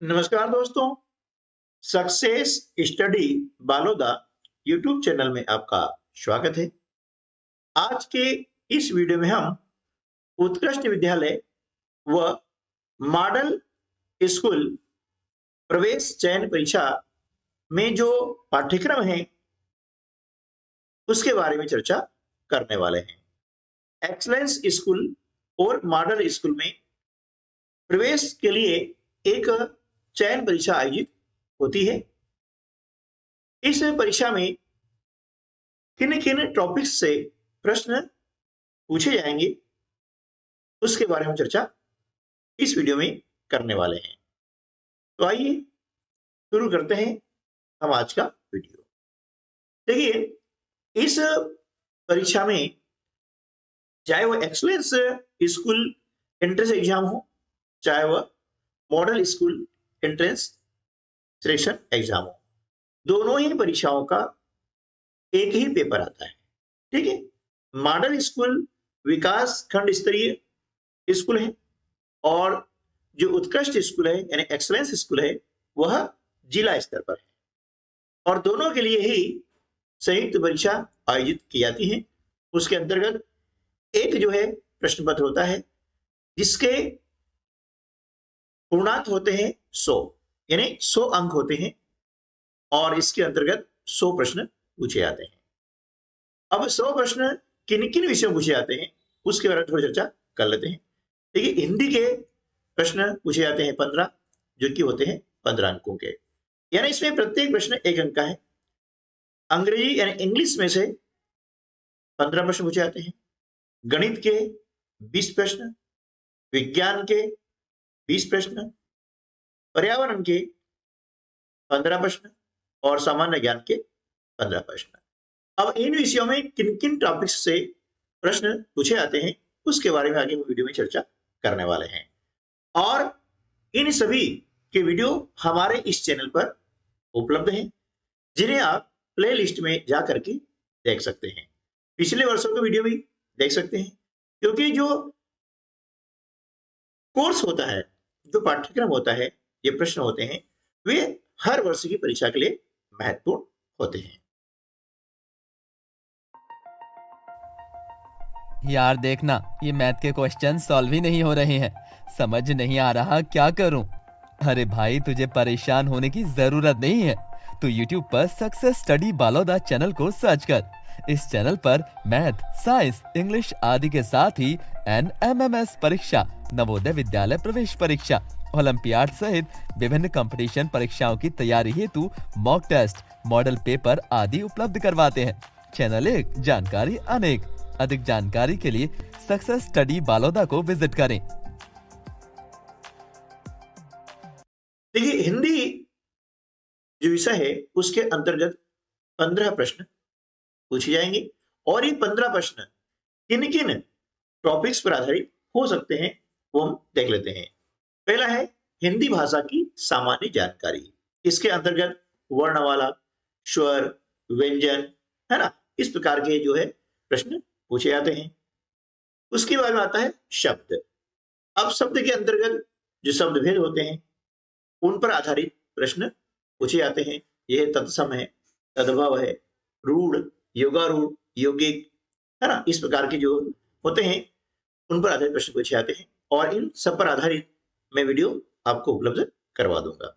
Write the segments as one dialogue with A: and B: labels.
A: नमस्कार दोस्तों। Success study Baloda YouTube channel में आपका स्वागत है। आज के इस वीडियो में हम उत्कृष्ट विद्यालय व मॉडल स्कूल प्रवेश चयन परीक्षा में जो पाठ्यक्रम है उसके बारे में चर्चा करने वाले हैं। एक्सलेंस स्कूल और मॉडल स्कूल में प्रवेश के लिए एक चयन परीक्षा आयोजित होती है। इस परीक्षा में किन किन टॉपिक्स से प्रश्न पूछे जाएंगे उसके बारे में चर्चा इस वीडियो में करने वाले हैं। तो आइए शुरू करते हैं हम आज का वीडियो। देखिए, इस परीक्षा में चाहे वो एक्सलेंस स्कूल एंट्रेंस एग्जाम हो, चाहे वह model school entrance selection exam हो, दोनों ही परीक्षाओं का एक ही पेपर आता है। ठीक है। मॉडल स्कूल विकास खंड स्तरीय स्कूल है और जो उत्कृष्ट स्कूल है यानी एक्सलेंस स्कूल है वह जिला स्तर पर है और दोनों के लिए ही संयुक्त परीक्षा आयोजित की जाती है। उसके अंतर्गत एक जो है प्रश्न पत्र होता है जिसके पूर्णांक होते हैं 100 यानी 100 अंक होते हैं और इसके अंतर्गत 100 प्रश्न पूछे जाते हैं। अब 100 प्रश्न किन किन विषयों में पूछे जाते हैं उसके बारे में थोड़ी चर्चा कर लेते हैं। देखिए, हिंदी के प्रश्न पूछे जाते हैं 15 जो कि होते हैं 15 अंकों के, यानी इसमें प्रत्येक प्रश्न 1 अंक का है। अंग्रेजी यानी इंग्लिश में से 15 प्रश्न पूछे जाते हैं, गणित के 20 प्रश्न, विज्ञान के 20 प्रश्न, पर्यावरण के 15 प्रश्न और सामान्य ज्ञान के 15 प्रश्न। अब इन विषयों में किन किन टॉपिक्स से प्रश्न पूछे जाते हैं उसके बारे में आगे वीडियो में चर्चा करने वाले हैं और इन सभी के वीडियो हमारे इस चैनल पर उपलब्ध हैं जिन्हें आप प्लेलिस्ट में जा करके देख सकते हैं। पिछले वर्षों के वीडियो भी देख सकते हैं क्योंकि जो कोर्स होता है, जो पाठ्यक्रम होता है, ये प्रश्न होते हैं, वे हर वर्ष की परीक्षा के लिए महत्वपूर्ण होते हैं।
B: यार देखना, ये मैथ के क्वेश्चन सॉल्व ही नहीं हो रहे हैं। समझ नहीं आ रहा क्या करूं। अरे भाई, तुझे परेशान होने की जरूरत नहीं है। तू YouTube पर सक्सेस स्टडी बालोदा चैनल को सर्च कर। इस चैनल पर मैथ, साइंस, इंग्लिश आदि के साथ ही NMMS परीक्षा, नवोदय विद्यालय प्रवेश परीक्षा, ओलंपियाड सहित विभिन्न कंपटीशन परीक्षाओं की तैयारी हेतु मॉक टेस्ट, मॉडल पेपर आदि उपलब्ध करवाते हैं। चैनल एक, जानकारी अनेक। अधिक जानकारी के लिए सक्सेस स्टडी बालोदा को विजिट करें।
A: देखिए, हिंदी जो विषय है उसके अंतर्गत 15 प्रश्न पूछे जाएंगे और ये 15 प्रश्न किन किन टॉपिक्स पर आधारित हो सकते हैं वो हम देख लेते हैं। पहला है हिंदी भाषा की सामान्य जानकारी। इसके अंतर्गत वर्णमाला, स्वर, व्यंजन, है ना, इस प्रकार के जो है प्रश्न पूछे जाते हैं। उसके बाद में आता है शब्द। अब शब्द के अंतर्गत जो शब्द भेद होते हैं उन पर आधारित प्रश्न पूछे जाते हैं। यह तत्सम है, तद्भव है, रूढ़, योगारूढ़, यौगिक, है ना, इस प्रकार के जो होते हैं उन पर आधारित प्रश्न पूछे जाते हैं और इन सब पर आधारित मैं वीडियो आपको उपलब्ध करवा दूंगा।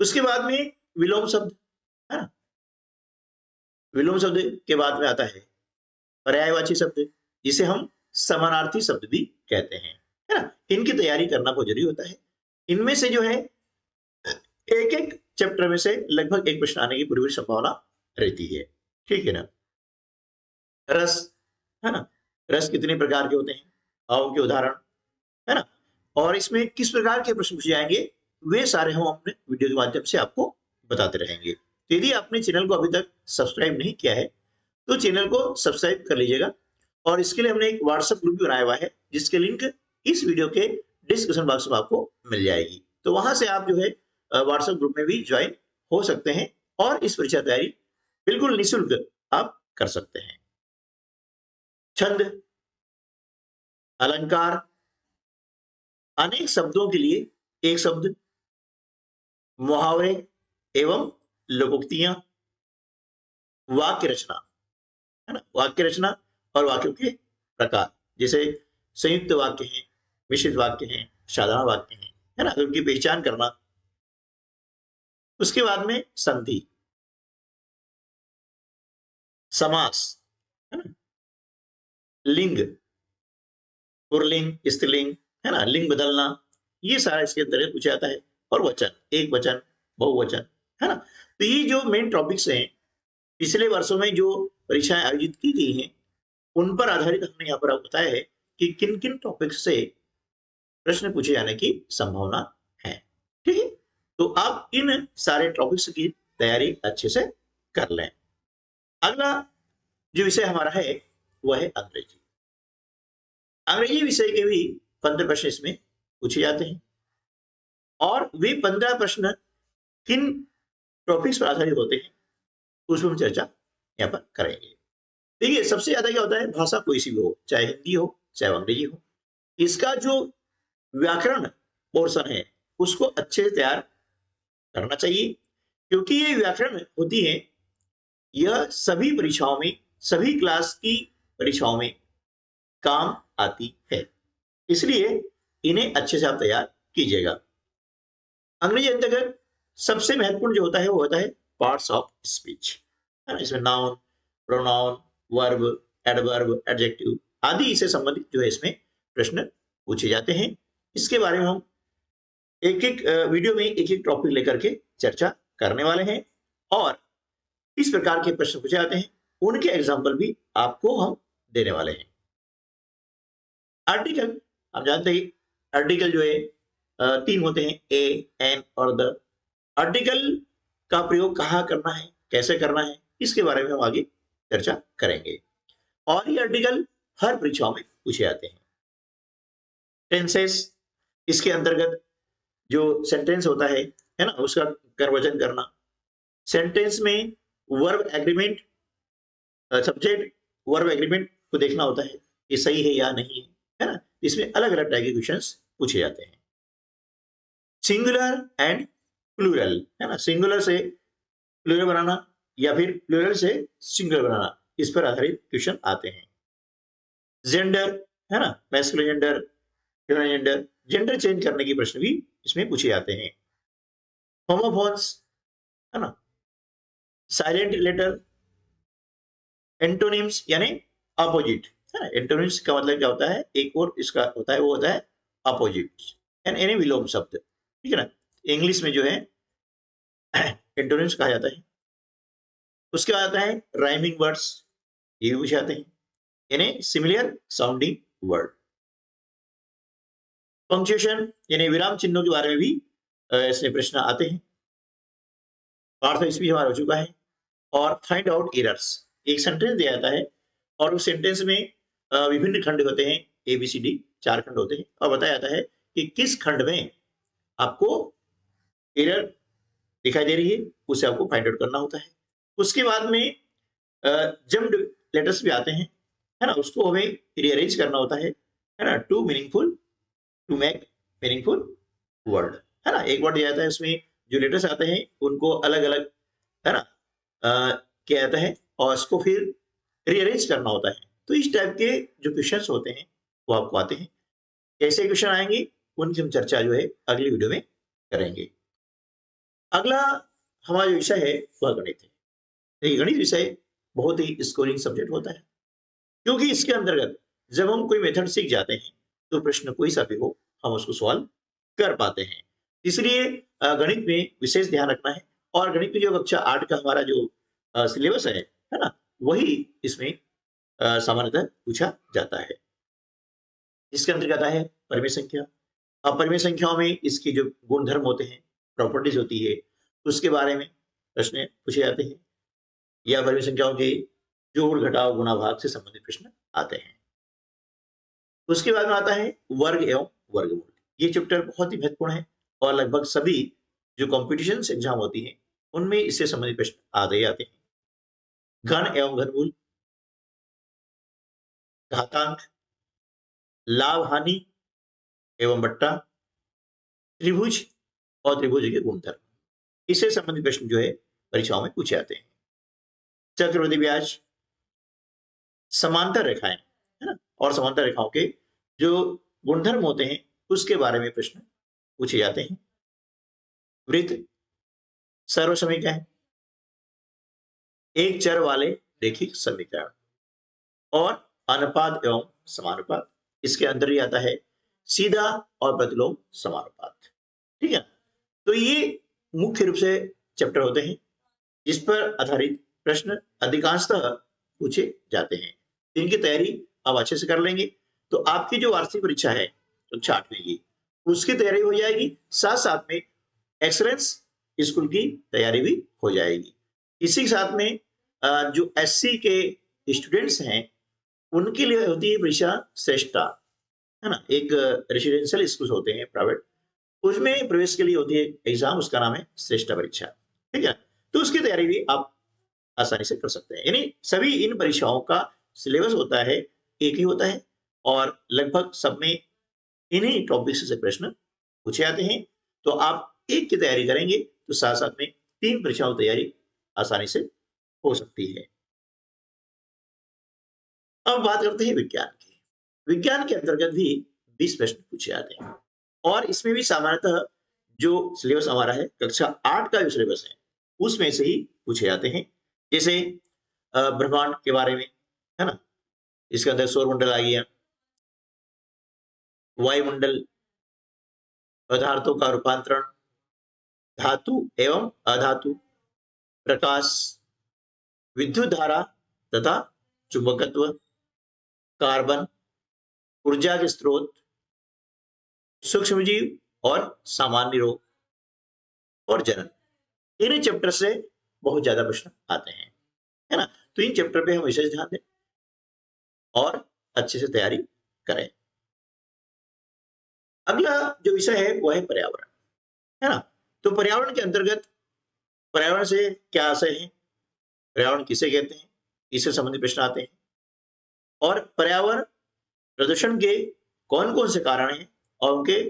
A: उसके बाद में विलोम शब्द, है ना, विलोम शब्द के बाद में आता है पर्यायवाची शब्द जिसे हम समानार्थी शब्द भी कहते हैं, है ना। इनकी तैयारी करना बहुत जरूरी होता है। इनमें से जो है एक एक चैप्टर में से लगभग एक प्रश्न आने की पूरी संभावना रहती है। ठीक है ना। रस, है ना, रस कितने प्रकार के होते हैं, भावों के उदाहरण, है ना, और इसमें किस प्रकार के प्रश्न पूछे जाएंगे वे सारे हम अपने वीडियो के माध्यम से आपको बताते रहेंगे। तो यदि आपने चैनल को अभी तक सब्सक्राइब नहीं किया है तो चैनल को सब्सक्राइब कर लीजिएगा और इसके लिए हमने एक व्हाट्सएप ग्रुप भी बनाया हुआ है जिसके लिंक इस वीडियो के डिस्क्रिप्शन बॉक्स में आपको मिल जाएगी। तो वहां से आप जो है व्हाट्सएप ग्रुप में भी ज्वाइन हो सकते हैं और इस परीक्षा तैयारी बिल्कुल निःशुल्क आप कर सकते हैं। छंद, अलंकार, अनेक शब्दों के लिए एक शब्द, मुहावरे एवं लोकोक्तियां, वाक्य रचना, है ना, वाक्य रचना और वाक्यों के प्रकार, जैसे संयुक्त वाक्य हैं, मिश्रित वाक्य हैं, साधारण वाक्य हैं, है ना, उनकी पहचान करना। उसके बाद में संधि, समास, है ना, लिंग, पुल्लिंग, स्त्रीलिंग, है ना, लिंग बदलना, ये सारा इसके अंतर्गत पूछा जाता है। और वचन, एक वचन, बहुवचन, है ना। तो ये जो मेन टॉपिक्स हैं, पिछले वर्षों में जो परीक्षाएं आयोजित की गई हैं, उन पर आधारित हमने यहाँ पर आपको बताया है कि किन किन टॉपिक्स से प्रश्न पूछे जाने की संभावना है। ठीक है, तो आप इन सारे टॉपिक्स की तैयारी अच्छे से कर लें। अगला जो विषय हमारा है वह है अंग्रेजी। अंग्रेजी विषय के भी 15 प्रश्न इसमें पूछे जाते हैं, और वे 15 प्रश्न किन टॉपिक्स पर आधारित होते हैं उस पर हम चर्चा यहाँ पर करेंगे। देखिए, सबसे ज्यादा क्या होता है, भाषा कोई सी भी हो, चाहे हिंदी हो चाहे अंग्रेजी हो, इसका जो व्याकरण पोर्शन है उसको अच्छे से तैयार करना चाहिए, क्योंकि ये व्याकरण होती है, यह सभी परीक्षाओं में, सभी क्लास की परीक्षाओं में काम आती है, इसलिए इन्हें अच्छे से आप तैयार कीजिएगा। अंग्रेजी अंतर्गत सबसे महत्वपूर्ण जो होता है वो होता है पार्ट्स ऑफ स्पीच, है ना। इसमें noun, pronoun, verb, adverb, adjective आदि से संबंधित जो है इसमें प्रश्न पूछे जाते हैं। इसके बारे में हम एक एक वीडियो में एक एक टॉपिक लेकर के चर्चा करने वाले हैं, और इस प्रकार के प्रश्न पूछे जाते हैं, उनके एग्जाम्पल भी आपको हम देने वाले हैं। आर्टिकल, हम जानते हैं आर्टिकल जो है 3 होते हैं, ए, एन और द। आर्टिकल का प्रयोग कहाँ करना है, कैसे करना है, इसके बारे में हम आगे चर्चा करेंगे। और ये आर्टिकल हर परीक्षाओं में पूछे जाते हैं। टेंसेस, इसके अंतर्गत जो सेंटेंस होता है ना, उसका कन्वर्जन करना। सेंटेंस में verb agreement, subject verb agreement को देखना होता है, ये सही है या नहीं है ना। इसमें अलग अलग टाइप के क्वेश्चंस पूछे जाते हैं। सिंगुलर एंड प्लूरल, है ना, सिंगुलर से प्लूरल बनाना या फिर प्लूरल से सिंगुलर बनाना, इस पर आधारित क्वेश्चन आते हैं। जेंडर, है ना, masculine gender, feminine gender, gender change करने के प्रश्न भी इसमें पूछे जाते हैं। होमोफोन्स, है ना, साइलेंट लेटर, एंटोनिम्स यानी अपोजिट, है ना। एंटोनिम्स का मतलब क्या होता है, एक और इसका होता है, वो होता है अपोजिट यानी विलोम शब्द, ठीक है ना। इंग्लिश में जो है एंटोनिम्स कहा जाता है। उसके बाद आता है राइमिंग वर्ड्स, ये भी पूछे जाते हैं, यानी सिमिलर साउंडिंग वर्ड। पंक्चुएशन यानी विराम चिन्हों के बारे में भी ऐसे प्रश्न आते हैं। पार्ट ऑफ स्पीच हमारा हो चुका है। और फाइंड आउट एरर्स, एक सेंटेंस दिया जाता है और उस सेंटेंस में विभिन्न खंड होते हैं, ए बी सी डी 4 खंड होते हैं, और बताया जाता है कि किस खंड में आपको एरर दिखाई दे रही है, उसे आपको फाइंड आउट करना होता है। उसके बाद में जम्प्ड लेटर्स भी आते हैं, है ना, उसको हमें रीअरेंज करना होता है ना, टू मेक मीनिंगफुल वर्ड, है ना। एक वर्ड दिया जाता है, उसमें जो लेटर्स आते हैं उनको अलग अलग, है ना, किया जाता है और उसको फिर रीअरेंज करना होता है। तो इस टाइप के जो क्वेश्चंस होते हैं वो आपको आते हैं। कैसे क्वेश्चन आएंगे उनकी हम चर्चा जो है अगली वीडियो में करेंगे। अगला हमारा जो विषय है वह गणित है। देखिए, गणित विषय बहुत ही स्कोरिंग सब्जेक्ट होता है, क्योंकि इसके अंतर्गत जब हम कोई मेथड सीख जाते हैं तो प्रश्न कोई सा भी हो हम उसको सॉल्व कर पाते हैं। इसलिए गणित में विशेष ध्यान रखना है, और गणित में जो कक्षा 8 का हमारा जो सिलेबस है ना, वही इसमें सामान्यतः पूछा जाता है। इसके अंतर्गत आता है परिमेय संख्या। अब परिमेय संख्याओं में इसके जो गुणधर्म होते हैं, प्रॉपर्टीज होती है, उसके बारे में प्रश्न पूछे जाते हैं, या परिमेय संख्याओं के जोड़ घटाव गुणा भाग से संबंधित प्रश्न आते हैं। उसके बाद में आता है वर्ग एवं वर्गमूल। ये चैप्टर बहुत ही महत्वपूर्ण है, और लगभग सभी जो कॉम्पिटिशन एग्जाम होती है उनमें इससे संबंधित प्रश्न आते हैं। घन एवं घनमूल, घातांक, लाभ हानि एवं बट्टा, त्रिभुज और त्रिभुज के गुणधर्म, इससे संबंधित प्रश्न जो है परीक्षाओं में पूछे जाते हैं। चक्रवृद्धि ब्याज, समांतर रेखाएं, है ना, और समांतर रेखाओं के जो गुणधर्म होते हैं उसके बारे में प्रश्न पूछे जाते हैं। वृत्त, सर्वसमीकरण, एक चर वाले रैखिक समीकरण और अनुपात एवं समानुपात, इसके अंदर ही आता है सीधा और प्रतिलोम समानुपात। ठीक है, तो ये मुख्य रूप से चैप्टर होते हैं जिस पर आधारित प्रश्न अधिकांशतः पूछे जाते हैं। इनकी तैयारी आप अच्छे से कर लेंगे तो आपकी जो वार्षिक परीक्षा है तो 8वीं की, उसकी तैयारी हो जाएगी, साथ साथ में एक्सलेंस स्कूल की तैयारी भी हो जाएगी। इसी के साथ में जो एससी के स्टूडेंट्स हैं उनके लिए होती है परीक्षा श्रेष्ठता, है ना, एक रेसिडेंशियल स्कूल होते हैं प्राइवेट, उसमें प्रवेश के लिए होती है एग्जाम, उसका नाम है श्रेष्ठता परीक्षा। ठीक है, तो उसकी तैयारी भी आप आसानी से कर सकते हैं। यानी सभी इन परीक्षाओं का सिलेबस होता है, एक ही होता है और लगभग सब में इन्हीं टॉपिक से प्रश्न पूछे जाते हैं। तो आप एक की तैयारी करेंगे तो साथ साथ में 3 परीक्षाओं की तैयारी आसानी से हो सकती है। अब बात करते हैं विज्ञान की। विज्ञान के अंतर्गत भी 20 प्रश्न पूछे जाते हैं और इसमें भी सामान्यतः जो सिलेबस हमारा है कक्षा 8 का जो सिलेबस है उसमें से ही पूछे जाते हैं। जैसे ब्रह्मांड के बारे में, है ना, इसके अंदर सौरमंडल आ गया, वायुमंडल, पदार्थों का रूपांतरण, धातु एवं अधातु, प्रकाश, विद्युत धारा तथा चुंबकत्व, कार्बन, ऊर्जा के स्रोत, सूक्ष्मजीव और सामान्य रोग और जनन, इन चैप्टर से बहुत ज्यादा प्रश्न आते हैं, है ना। तो इन चैप्टर पे हम विशेष ध्यान दें और अच्छे से तैयारी करें। अगला जो विषय है वो है पर्यावरण, है ना। तो पर्यावरण के अंतर्गत पर्यावरण से क्या आशय है, पर्यावरण किसे कहते हैं, इससे संबंधित प्रश्न आते हैं और पर्यावरण प्रदूषण के कौन कौन से कारण हैं और उनके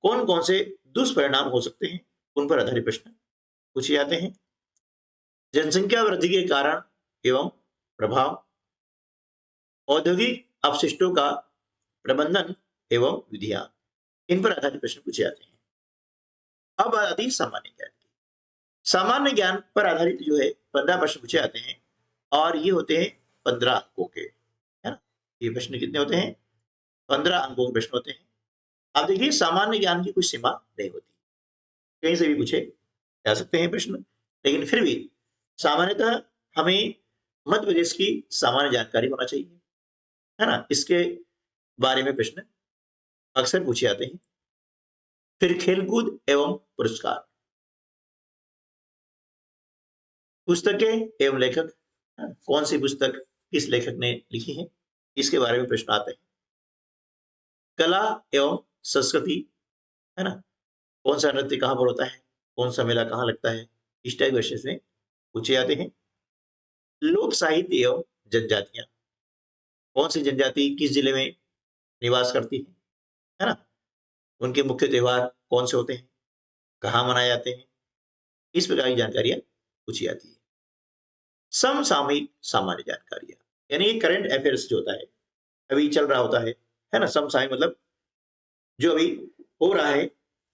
A: कौन कौन से दुष्परिणाम हो सकते हैं, उन पर आधारित प्रश्न पूछे जाते हैं। जनसंख्या वृद्धि के कारण एवं प्रभाव, औद्योगिक अपशिष्टों का प्रबंधन एवं विधियां, इन पर आधारित प्रश्न पूछे जाते हैं। अब आती है सामान्य ज्ञान की। सामान्य ज्ञान पर आधारित जो है 15 प्रश्न पूछे जाते हैं और ये होते हैं 15 अंकों के, है ना। ये प्रश्न कितने होते हैं, 15 अंकों के प्रश्न होते हैं। अब देखिए सामान्य ज्ञान की कोई सीमा नहीं होती, कहीं से भी पूछे जा सकते हैं प्रश्न, लेकिन फिर भी सामान्यतः हमें मध्य प्रदेश की सामान्य जानकारी होना चाहिए, है ना, इसके बारे में प्रश्न अक्सर पूछे जाते हैं। फिर खेलकूद एवं पुरस्कार, पुस्तकें एवं लेखक, कौन सी पुस्तक किस लेखक ने लिखी है, इसके बारे में प्रश्न आते हैं। कला एवं संस्कृति, है ना, कौन सा नृत्य कहाँ पर होता है, कौन सा मेला कहाँ लगता है, इस टाइप क्वेश्चन में पूछे जाते हैं। लोक साहित्य एवं जनजातियां, कौन सी जनजाति किस जिले में निवास करती है ना, उनके मुख्य त्योहार कौन से होते हैं, कहाँ मनाए जाते हैं, इस प्रकार की जानकारियां पूछी जाती है। समसामयिक सामान्य जानकारियां, यानी करंट अफेयर्स जो होता है, अभी चल रहा होता है ना, समसामयिक मतलब जो अभी हो रहा है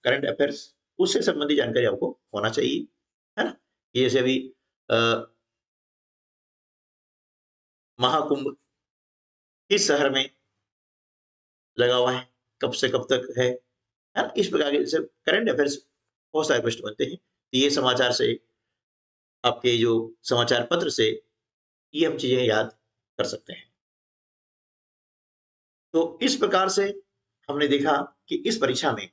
A: करंट अफेयर्स, उससे संबंधित जानकारी आपको होना चाहिए, है ना। जैसे अभी महाकुंभ किस शहर में लगा हुआ है, कब से कब तक है ना, इस प्रकार के जैसे करंट अफेयर्स बहुत सारे प्रश्न बनते हैं। तो ये समाचार से, आपके जो समाचार पत्र से ये हम चीजें याद कर सकते हैं। तो इस प्रकार से हमने देखा कि इस परीक्षा में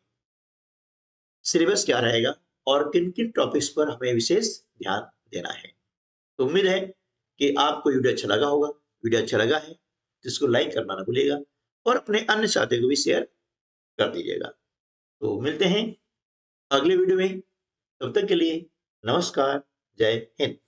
A: सिलेबस क्या रहेगा और किन किन टॉपिक्स पर हमें विशेष ध्यान देना है। तो उम्मीद है कि आपको वीडियो अच्छा लगा होगा। वीडियो अच्छा लगा है तो इसको लाइक करना ना भूलिएगा और अपने अन्य साथियों को भी शेयर कर दीजिएगा। तो मिलते हैं अगले वीडियो में, तब तक के लिए नमस्कार, जय हिंद।